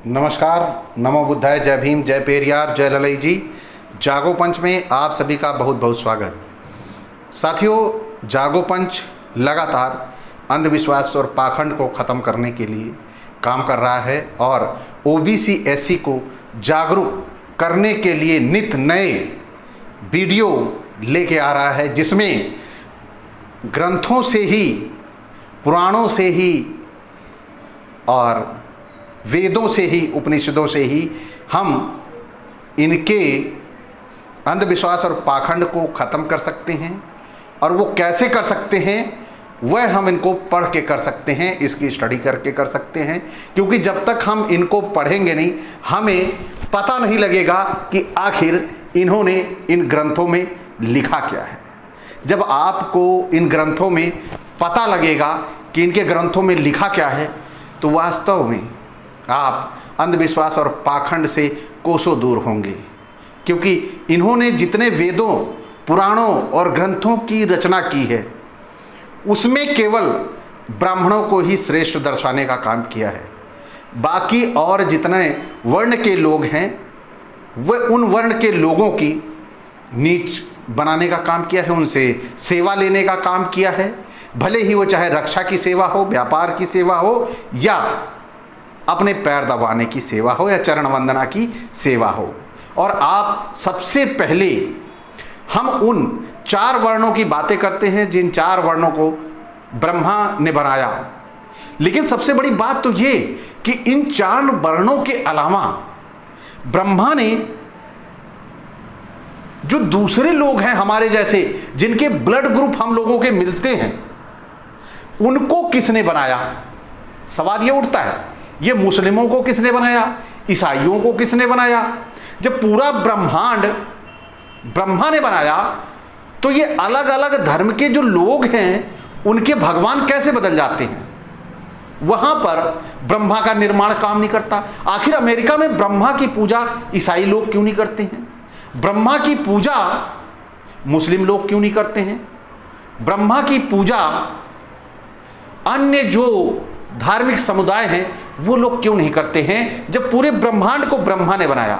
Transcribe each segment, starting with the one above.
नमस्कार, नमो बुद्धाय, जय भीम, जय पेरियार, जय ललई जी। जागो पंच में आप सभी का बहुत बहुत स्वागत। साथियों, जागो पंच लगातार अंधविश्वास और पाखंड को ख़त्म करने के लिए काम कर रहा है और ओबीसी एससी को जागरूक करने के लिए नित नए वीडियो लेके आ रहा है, जिसमें ग्रंथों से ही, पुराणों से ही और वेदों से ही, उपनिषदों से ही हम इनके अंधविश्वास और पाखंड को ख़त्म कर सकते हैं। और वो कैसे कर सकते हैं वह हम इनको पढ़ के कर सकते हैं, इसकी स्टडी करके कर सकते हैं। क्योंकि जब तक हम इनको पढ़ेंगे नहीं, हमें पता नहीं लगेगा कि आखिर इन्होंने इन ग्रंथों में लिखा क्या है। जब आपको इन ग्रंथों में पता लगेगा कि इनके ग्रंथों में लिखा क्या है, तो वास्तव में आप अंधविश्वास और पाखंड से कोसों दूर होंगे। क्योंकि इन्होंने जितने वेदों, पुराणों और ग्रंथों की रचना की है, उसमें केवल ब्राह्मणों को ही श्रेष्ठ दर्शाने का काम किया है। बाकी और जितने वर्ण के लोग हैं, वह उन वर्ण के लोगों की नीच बनाने का काम किया है, उनसे सेवा लेने का काम किया है। भले ही वो चाहे रक्षा की सेवा हो, व्यापार की सेवा हो, या अपने पैर दबाने की सेवा हो, या चरण वंदना की सेवा हो। और आप सबसे पहले हम उन 4 वर्णों की बातें करते हैं जिन 4 वर्णों को ब्रह्मा ने बनाया। लेकिन सबसे बड़ी बात तो ये कि इन 4 वर्णों के अलावा ब्रह्मा ने जो दूसरे लोग हैं हमारे जैसे, जिनके ब्लड ग्रुप हम लोगों के मिलते हैं, उनको किसने बनाया? सवाल ये उठता है, ये मुस्लिमों को किसने बनाया? ईसाइयों को किसने बनाया? जब पूरा ब्रह्मांड ब्रह्मा ने बनाया, तो ये अलग अलग धर्म के जो लोग हैं, उनके भगवान कैसे बदल जाते हैं? वहां पर ब्रह्मा का निर्माण काम नहीं करता। आखिर अमेरिका में ब्रह्मा की पूजा ईसाई लोग क्यों नहीं करते हैं? ब्रह्मा की पूजा मुस्लिम लोग क्यों नहीं करते हैं? ब्रह्मा की पूजा अन्य जो धार्मिक समुदाय हैं वो लोग क्यों नहीं करते हैं? जब पूरे ब्रह्मांड को ब्रह्मा ने बनाया,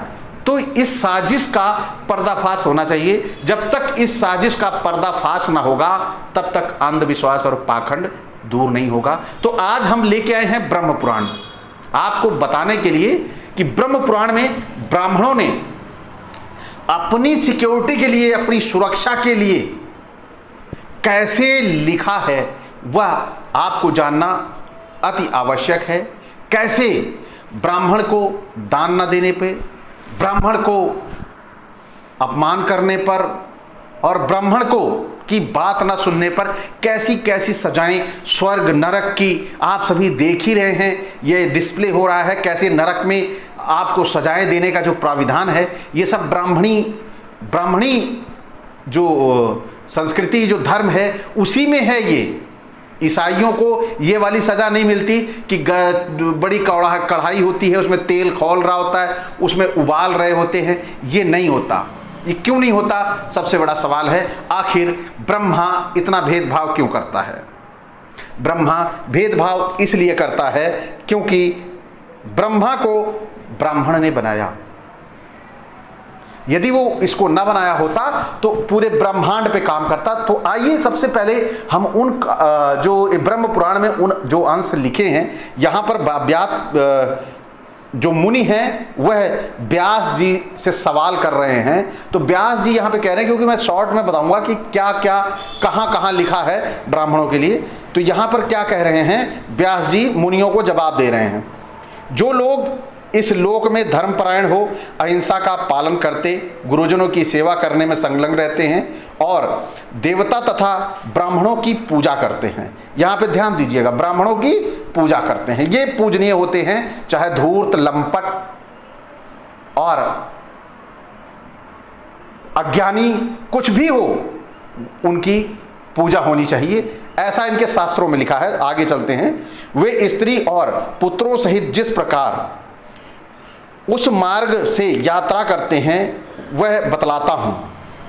तो इस साजिश का पर्दाफाश होना चाहिए। जब तक इस साजिश का पर्दाफाश ना होगा, तब तक अंधविश्वास और पाखंड दूर नहीं होगा। तो आज हम लेके आए हैं ब्रह्म पुराण, आपको बताने के लिए कि ब्रह्म पुराण में ब्राह्मणों ने अपनी सिक्योरिटी के लिए, अपनी सुरक्षा के लिए कैसे लिखा है, वह आपको जानना अति आवश्यक है। कैसे ब्राह्मण को दान न देने पे, ब्राह्मण को अपमान करने पर और ब्राह्मण को की बात न सुनने पर कैसी कैसी सजाएं स्वर्ग नरक की आप सभी देख ही रहे हैं। ये डिस्प्ले हो रहा है कैसे नरक में आपको सजाएं देने का जो प्राविधान है, ये सब ब्राह्मणी जो संस्कृति, जो धर्म है, उसी में है। ये ईसाइयों को ये वाली सज़ा नहीं मिलती कि बड़ी कढ़ाई होती है, उसमें तेल खौल रहा होता है, उसमें उबाल रहे होते हैं। ये नहीं होता। ये क्यों नहीं होता? सबसे बड़ा सवाल है, आखिर ब्रह्मा इतना भेदभाव क्यों करता है? ब्रह्मा भेदभाव इसलिए करता है क्योंकि ब्रह्मा को ब्राह्मण ने बनाया। यदि वो इसको न बनाया होता तो पूरे ब्रह्मांड पे काम करता। तो आइए सबसे पहले हम उन जो ब्रह्म पुराण में उन जो अंश लिखे हैं, यहाँ पर व्यास जो मुनि हैं वह व्यास जी से सवाल कर रहे हैं। तो व्यास जी यहाँ पे कह रहे हैं, क्योंकि मैं शॉर्ट में बताऊंगा कि क्या क्या कहाँ कहाँ लिखा है ब्राह्मणों के लिए। तो यहाँ पर क्या कह रहे हैं व्यास जी? मुनियों को जवाब दे रहे हैं, जो लोग इस लोक में धर्मपरायण हो, अहिंसा का पालन करते, गुरुजनों की सेवा करने में संलग्न रहते हैं और देवता तथा ब्राह्मणों की पूजा करते हैं। यहाँ पे ध्यान दीजिएगा, ब्राह्मणों की पूजा करते हैं, ये पूजनीय होते हैं। चाहे धूर्त, लंपट और अज्ञानी कुछ भी हो, उनकी पूजा होनी चाहिए, ऐसा इनके शास्त्रों में लिखा है। आगे चलते हैं। वे स्त्री और पुत्रों सहित जिस प्रकार उस मार्ग से यात्रा करते हैं वह बतलाता हूँ।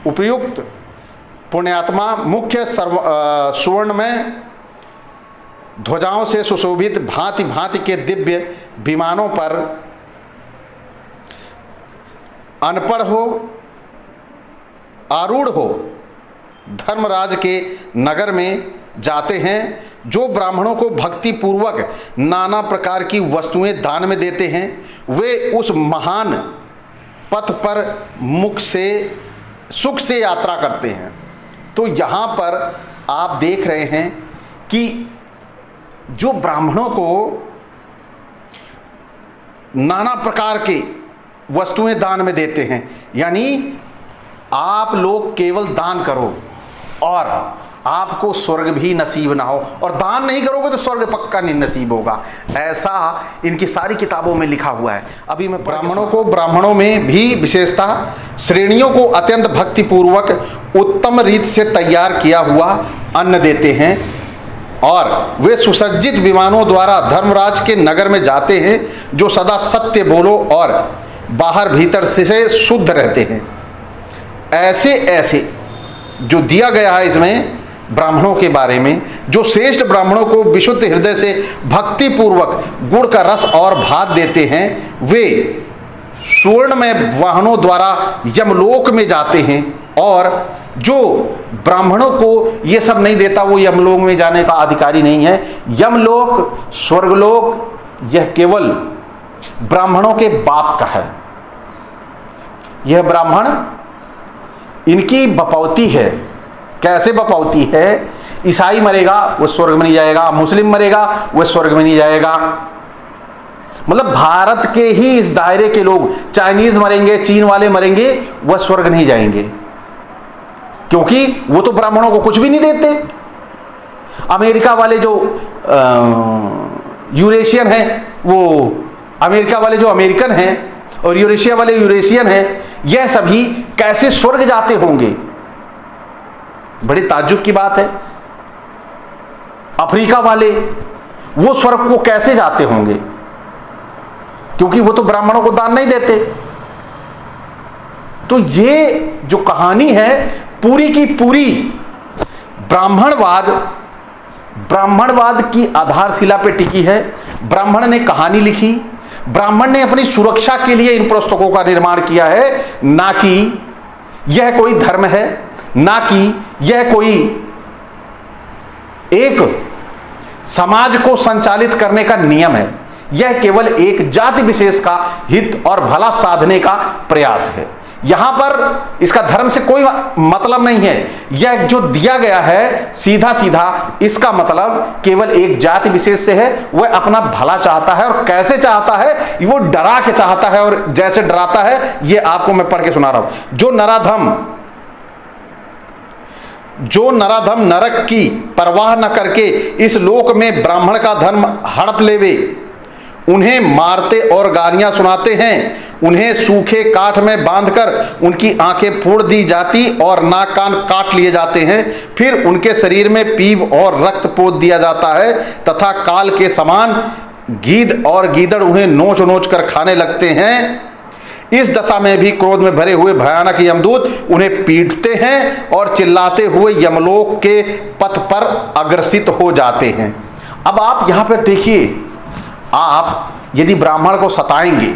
उपयुक्त पुण्यात्मा मुख्य सुवर्ण में ध्वजाओं से सुशोभित भांति भांति के दिव्य विमानों पर अनपढ़ हो, आरूढ़ हो, धर्मराज के नगर में जाते हैं, जो ब्राह्मणों को भक्ति पूर्वक नाना प्रकार की वस्तुएं दान में देते हैं, वे उस महान पथ पर सुख से यात्रा करते हैं। तो यहाँ पर आप देख रहे हैं कि जो ब्राह्मणों को नाना प्रकार के वस्तुएं दान में देते हैं, यानी आप लोग केवल दान करो और आपको स्वर्ग भी नसीब ना हो, और दान नहीं करोगे तो स्वर्ग पक्का नहीं नसीब होगा, ऐसा इनकी सारी किताबों में लिखा हुआ है। अभी मैं ब्राह्मणों में भी विशेषता श्रेणियों को अत्यंत भक्तिपूर्वक उत्तम रीत से तैयार किया हुआ अन्न देते हैं, और वे सुसज्जित विमानों द्वारा धर्मराज के नगर में जाते हैं, जो सदा सत्य बोलो और बाहर भीतर से शुद्ध रहते हैं। ऐसे जो दिया गया है इसमें ब्राह्मणों के बारे में, जो श्रेष्ठ ब्राह्मणों को विशुद्ध हृदय से भक्ति पूर्वक गुड़ का रस और भात देते हैं, वे स्वर्ण में वाहनों द्वारा यमलोक में जाते हैं, और जो ब्राह्मणों को ये सब नहीं देता वो यमलोक में जाने का अधिकारी नहीं है। यमलोक, स्वर्गलोक यह केवल ब्राह्मणों के बाप का है। यह ब्राह्मण इनकी बपौती है। कैसे बपौती है? ईसाई मरेगा वो स्वर्ग में नहीं जाएगा, मुस्लिम मरेगा वो स्वर्ग में नहीं जाएगा। मतलब भारत के ही इस दायरे के लोग, चाइनीज मरेंगे, चीन वाले मरेंगे, वह स्वर्ग नहीं जाएंगे, क्योंकि वो तो ब्राह्मणों को कुछ भी नहीं देते। अमेरिका वाले जो यूरेशियन हैं, वो अमेरिका वाले जो अमेरिकन हैं और यूरेशिया वाले यूरेशियन हैं, यह सभी कैसे स्वर्ग जाते होंगे? बड़ी ताज्जुब की बात है। अफ्रीका वाले वो स्वर्ग को कैसे जाते होंगे? क्योंकि वो तो ब्राह्मणों को दान नहीं देते। तो ये जो कहानी है पूरी की पूरी ब्राह्मणवाद की आधारशिला पे टिकी है। ब्राह्मण ने कहानी लिखी, ब्राह्मण ने अपनी सुरक्षा के लिए इन पुस्तकों का निर्माण किया है, ना कि यह कोई धर्म है, ना कि यह कोई एक समाज को संचालित करने का नियम है। यह केवल एक जाति विशेष का हित और भला साधने का प्रयास है। यहां पर इसका धर्म से कोई मतलब नहीं है। यह जो दिया गया है सीधा सीधा इसका मतलब केवल एक जाति विशेष से है। वह अपना भला चाहता है, और कैसे चाहता है? वो डरा के चाहता है, और जैसे डराता है ये आपको मैं पढ़ के सुना रहा हूं। जो नराधम नरक की परवाह न करके इस लोक में ब्राह्मण का धर्म हड़प लेवे, उन्हें मारते और गालियां सुनाते हैं, उन्हें सूखे काठ में बांधकर उनकी आंखें फोड़ दी जाती और नाक कान काट लिए जाते हैं, फिर उनके शरीर में पीप और रक्त पोत दिया जाता है, तथा काल के समान गीद और गीदड़ उन्हें नोच नोच कर खाने लगते हैं। इस दशा में भी क्रोध में भरे हुए भयानक यमदूत उन्हें पीटते हैं और चिल्लाते हुए यमलोक के पथ पर अग्रसित हो जाते हैं। अब आप यहां पर देखिए, आप यदि ब्राह्मण को सताएंगे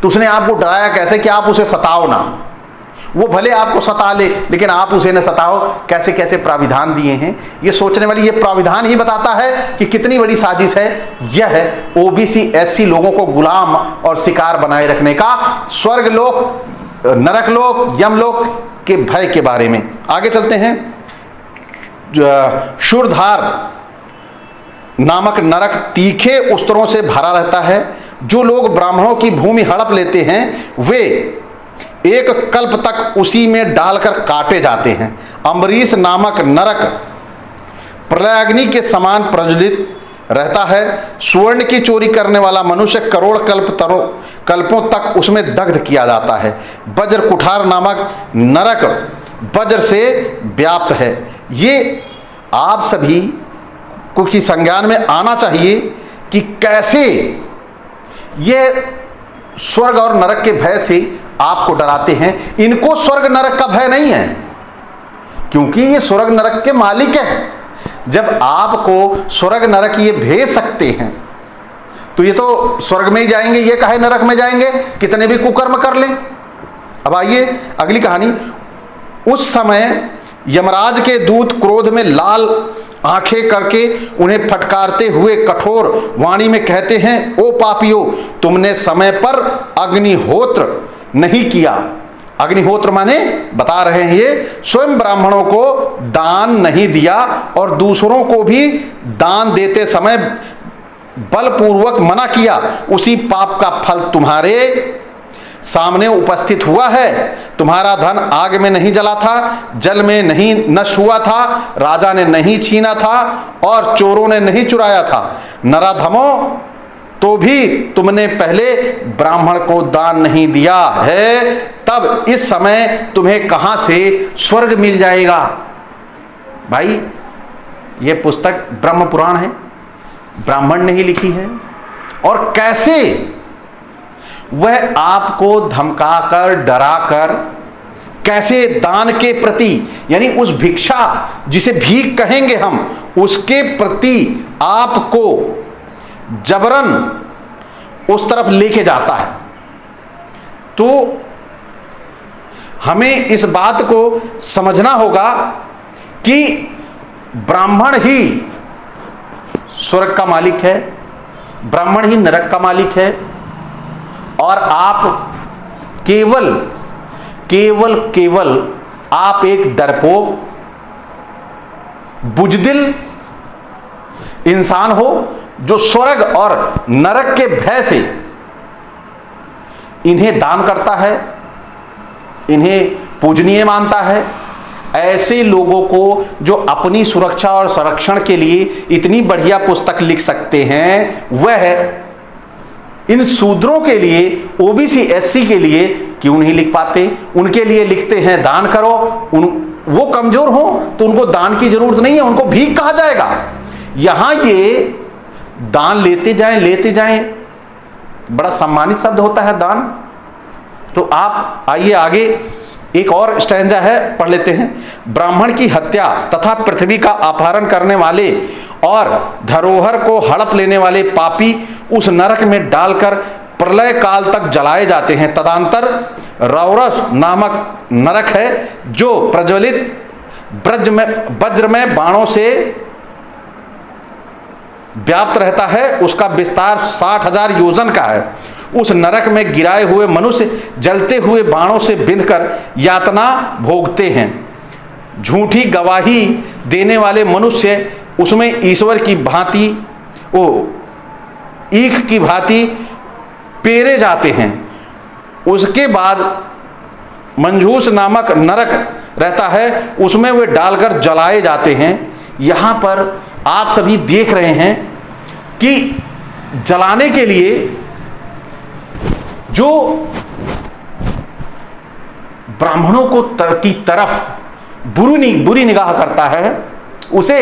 तो उसने आपको डराया कैसे कि आप उसे सताओ ना। वो भले आपको सता ले, लेकिन आप उसे न सताओ। कैसे कैसे प्राविधान दिए हैं, ये सोचने वाली, ये प्राविधान ही बताता है कि कितनी बड़ी साजिश है। यह है ओबीसी एससी लोगों को गुलाम और शिकार बनाए रखने का स्वर्गलोक, नरकलोक, यमलोक के भय के बारे में। आगे चलते हैं। शूरधार नामक नरक तीखे उस्तरों से भरा रहता है। जो लोग ब्राह्मणों की भूमि हड़प लेते हैं वे एक कल्प तक उसी में डालकर काटे जाते हैं। अम्बरीश नामक नरक प्रलयाग्नि के समान प्रज्वलित रहता है। स्वर्ण की चोरी करने वाला मनुष्य करोड़ कल्पों तक उसमें दग्ध किया जाता है। वज्र कुठार नामक नरक वज्र से व्याप्त है। ये आप सभी को की संज्ञान में आना चाहिए कि कैसे ये स्वर्ग और नरक के भय से आपको डराते हैं। इनको स्वर्ग नरक का भय नहीं है, क्योंकि ये स्वर्ग नरक के मालिक हैं। जब आपको स्वर्ग नरक ये भेज सकते हैं तो ये तो स्वर्ग में ही जाएंगे, ये काहे नरक में जाएंगे? कितने भी कुकर्म कर लें, अब आइए अगली कहानी। उस समय यमराज के दूत क्रोध में लाल आंखें करके उन्हें फटकारते हुए कठोर वाणी में कहते हैं, ओ पापियों, तुमने समय पर अग्निहोत्र नहीं किया। अग्निहोत्र माने बता रहे हैं ये, स्वयं ब्राह्मणों को दान नहीं दिया और दूसरों को भी दान देते समय बलपूर्वक मना किया। उसी पाप का फल तुम्हारे सामने उपस्थित हुआ है। तुम्हारा धन आग में नहीं जला था, जल में नहीं नष्ट हुआ था, राजा ने नहीं छीना था और चोरों ने नहीं चुराया था। नराधमों, तो भी तुमने पहले ब्राह्मण को दान नहीं दिया है, तब इस समय तुम्हें कहां से स्वर्ग मिल जाएगा। भाई, ये पुस्तक ब्रह्म पुराण है, ब्राह्मण ने ही लिखी है। और कैसे वह आपको धमकाकर डराकर कैसे दान के प्रति, यानी उस भिक्षा जिसे भीख कहेंगे हम, उसके प्रति आपको जबरन उस तरफ लेके जाता है। तो हमें इस बात को समझना होगा कि ब्राह्मण ही स्वर्ग का मालिक है, ब्राह्मण ही नरक का मालिक है, और आप केवल केवल केवल आप एक डरपोक बुजदिल इंसान हो जो स्वर्ग और नरक के भय से इन्हें दान करता है, इन्हें पूजनीय मानता है। ऐसे लोगों को जो अपनी सुरक्षा और संरक्षण के लिए इतनी बढ़िया पुस्तक लिख सकते हैं, वह इन शूद्रों के लिए, ओबीसी एससी के लिए क्यों नहीं लिख पाते? उनके लिए लिखते हैं दान करो। वो कमजोर हो तो उनको दान की जरूरत नहीं है, उनको भीख कहा जाएगा। यहां ये दान लेते जाएं, बड़ा सम्मानित शब्द होता है दान। तो आप आइए आगे एक और स्टैंजा है, पढ़ लेते हैं। ब्राह्मण की हत्या तथा पृथ्वी का अपहरण करने वाले और धरोहर को हड़प लेने वाले पापी उस नरक में डालकर प्रलय काल तक जलाए जाते हैं। तदंतर रौरस नामक नरक है जो प्रज्वलित वज्रमय बाणों से व्याप्त रहता है। उसका विस्तार 60,000 योजन का है। उस नरक में गिराए हुए मनुष्य जलते हुए बाणों से बिंधकर यातना भोगते हैं। झूठी गवाही देने वाले मनुष्य उसमें ईश्वर की भांति, ईख की भांति पेरे जाते हैं। उसके बाद मंजूस नामक नरक रहता है, उसमें वे डालकर जलाए जाते हैं। यहां पर आप सभी देख रहे हैं कि जलाने के लिए जो ब्राह्मणों को की तरफ बुरी निगाह करता है, उसे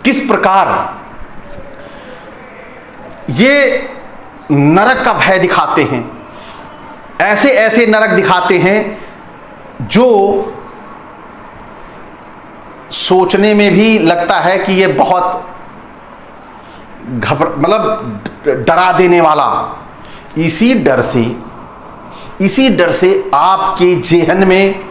किस प्रकार ये नरक का भय दिखाते हैं। ऐसे ऐसे नरक दिखाते हैं जो सोचने में भी लगता है कि ये बहुत डरा देने वाला। इसी डर से आपके जेहन में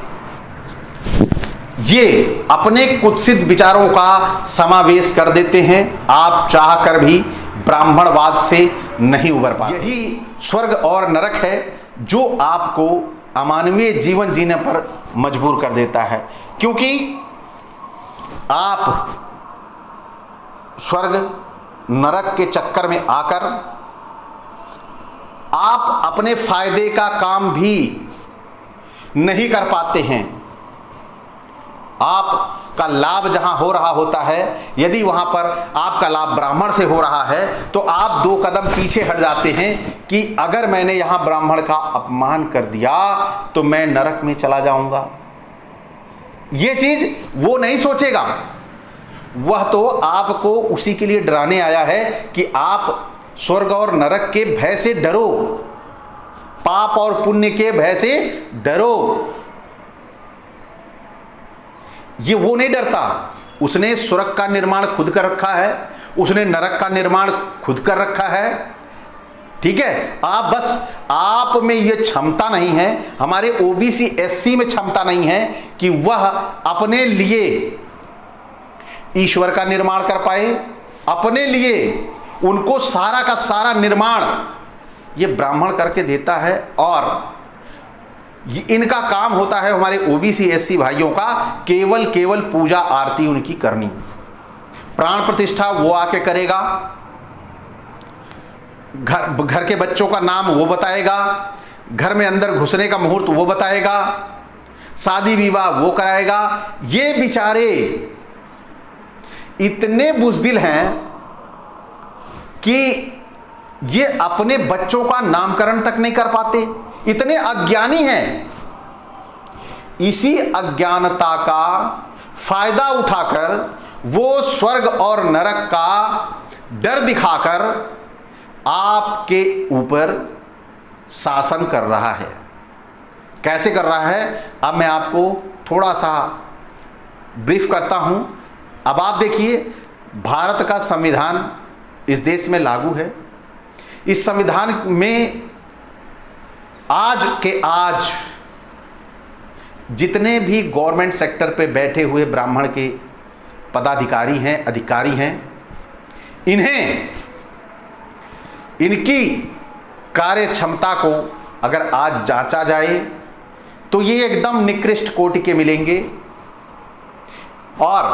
ये अपने कुत्सित विचारों का समावेश कर देते हैं। आप चाहकर भी ब्राह्मणवाद से नहीं उबर पाते। यही स्वर्ग और नरक है जो आपको अमानवीय जीवन जीने पर मजबूर कर देता है, क्योंकि आप स्वर्ग नरक के चक्कर में आकर आप अपने फायदे का काम भी नहीं कर पाते हैं। आपका लाभ जहां हो रहा होता है, यदि वहां पर आपका लाभ ब्राह्मण से हो रहा है, तो आप 2 कदम पीछे हट जाते हैं कि अगर मैंने यहां ब्राह्मण का अपमान कर दिया तो मैं नरक में चला जाऊंगा। यह चीज वो नहीं सोचेगा, वह तो आपको उसी के लिए डराने आया है कि आप स्वर्ग और नरक के भय से डरो, पाप और पुण्य के भय से डरो। ये वो नहीं डरता। उसने स्वर्ग का निर्माण खुद कर रखा है, उसने नरक का निर्माण खुद कर रखा है। ठीक है, आप में ये क्षमता नहीं है, हमारे ओबीसी एससी में क्षमता नहीं है कि वह अपने लिए ईश्वर का निर्माण कर पाए, अपने लिए उनको सारा का सारा निर्माण ये ब्राह्मण करके देता है। और इनका काम होता है हमारे ओबीसी एससी भाइयों का केवल पूजा आरती उनकी करनी, प्राण प्रतिष्ठा वो आके करेगा, घर के बच्चों का नाम वो बताएगा, घर में अंदर घुसने का मुहूर्त वो बताएगा, शादी विवाह वो कराएगा। ये बेचारे इतने बुज़दिल हैं कि ये अपने बच्चों का नामकरण तक नहीं कर पाते, इतने अज्ञानी हैं। इसी अज्ञानता का फायदा उठाकर वो स्वर्ग और नरक का डर दिखाकर आपके ऊपर शासन कर रहा है। कैसे कर रहा है, अब मैं आपको थोड़ा सा ब्रीफ करता हूं। अब आप देखिए, भारत का संविधान इस देश में लागू है। इस संविधान में आज जितने भी गवर्नमेंट सेक्टर पे बैठे हुए ब्राह्मण के पदाधिकारी हैं, अधिकारी हैं, इन्हें इनकी कार्य क्षमता को अगर आज जांचा जाए तो ये एकदम निकृष्ट कोटि के मिलेंगे। और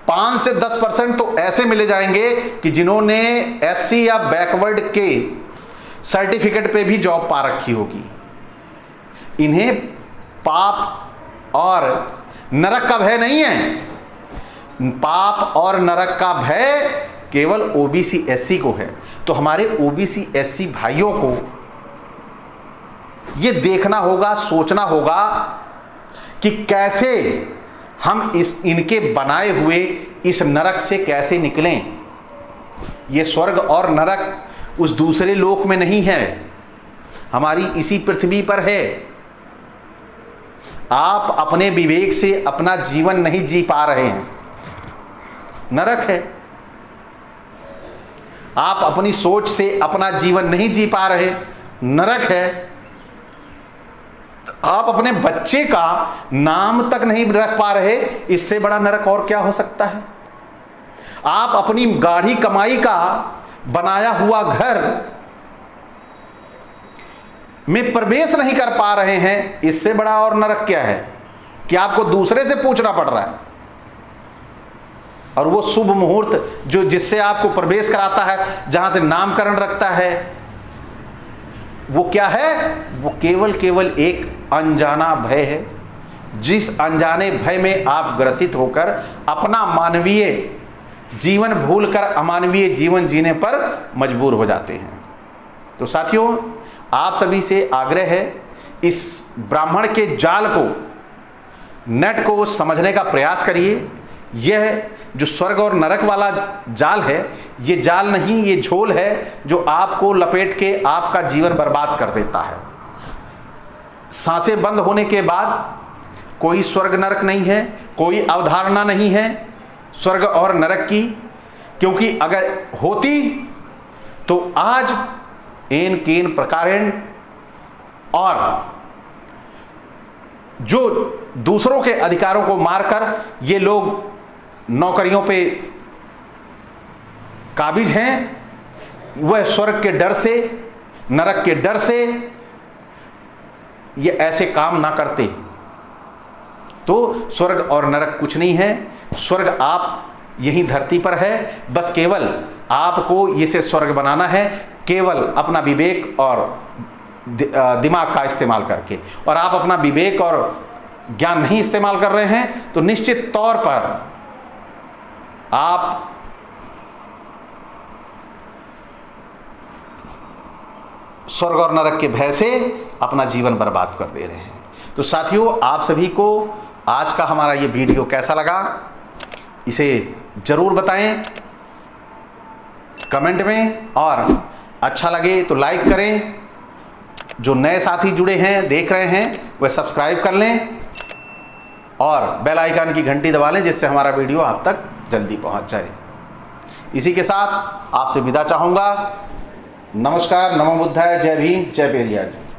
5 से 10% तो ऐसे मिले जाएंगे कि जिन्होंने एससी या बैकवर्ड के सर्टिफिकेट पे भी जॉब पा रखी होगी। इन्हें पाप और नरक का भय नहीं है, पाप और नरक का भय केवल ओबीसी एससी को है। तो हमारे ओबीसी एससी भाइयों को यह देखना होगा, सोचना होगा कि कैसे हम इनके बनाए हुए इस नरक से कैसे निकलें। ये स्वर्ग और नरक उस दूसरे लोक में नहीं है, हमारी इसी पृथ्वी पर है। आप अपने विवेक से अपना जीवन नहीं जी पा रहे हैं, नरक है। आप अपनी सोच से अपना जीवन नहीं जी पा रहे, नरक है। आप अपने बच्चे का नाम तक नहीं रख पा रहे, इससे बड़ा नरक और क्या हो सकता है। आप अपनी गाढ़ी कमाई का बनाया हुआ घर में प्रवेश नहीं कर पा रहे हैं, इससे बड़ा और नरक क्या है कि आपको दूसरे से पूछना पड़ रहा है। और वो शुभ मुहूर्त जो जिससे आपको प्रवेश कराता है, जहां से नामकरण रखता है, वो क्या है, वो केवल एक अनजाना भय है। जिस अनजाने भय में आप ग्रसित होकर अपना मानवीय जीवन भूलकर अमानवीय जीवन जीने पर मजबूर हो जाते हैं। तो साथियों, आप सभी से आग्रह है, इस ब्राह्मण के जाल को, नेट को समझने का प्रयास करिए। यह जो स्वर्ग और नरक वाला जाल है, ये जाल नहीं, ये झोल है जो आपको लपेट के आपका जीवन बर्बाद कर देता है। सांसें बंद होने के बाद कोई स्वर्ग नरक नहीं है, कोई अवधारणा नहीं है स्वर्ग और नरक की, क्योंकि अगर होती तो आज एन केन प्रकारेण और जो दूसरों के अधिकारों को मारकर ये लोग नौकरियों पे काबिज हैं, वह स्वर्ग के डर से, नरक के डर से ये ऐसे काम ना करते। तो स्वर्ग और नरक कुछ नहीं है। स्वर्ग आप यही धरती पर है, बस केवल आपको इसे स्वर्ग बनाना है, केवल अपना विवेक और दिमाग का इस्तेमाल करके। और आप अपना विवेक और ज्ञान नहीं इस्तेमाल कर रहे हैं तो निश्चित तौर पर आप स्वर्ग और नरक के भय से अपना जीवन बर्बाद कर दे रहे हैं। तो साथियों, आप सभी को आज का हमारा ये वीडियो कैसा लगा, इसे जरूर बताएं कमेंट में, और अच्छा लगे तो लाइक करें। जो नए साथी जुड़े हैं, देख रहे हैं, वह सब्सक्राइब कर लें और बेल आइकन की घंटी दबा लें, जिससे हमारा वीडियो आप तक जल्दी पहुंच जाए। इसी के साथ आपसे विदा चाहूँगा। नमस्कार, नमो बुद्धाय, जय भीम, जय पेरियार जी।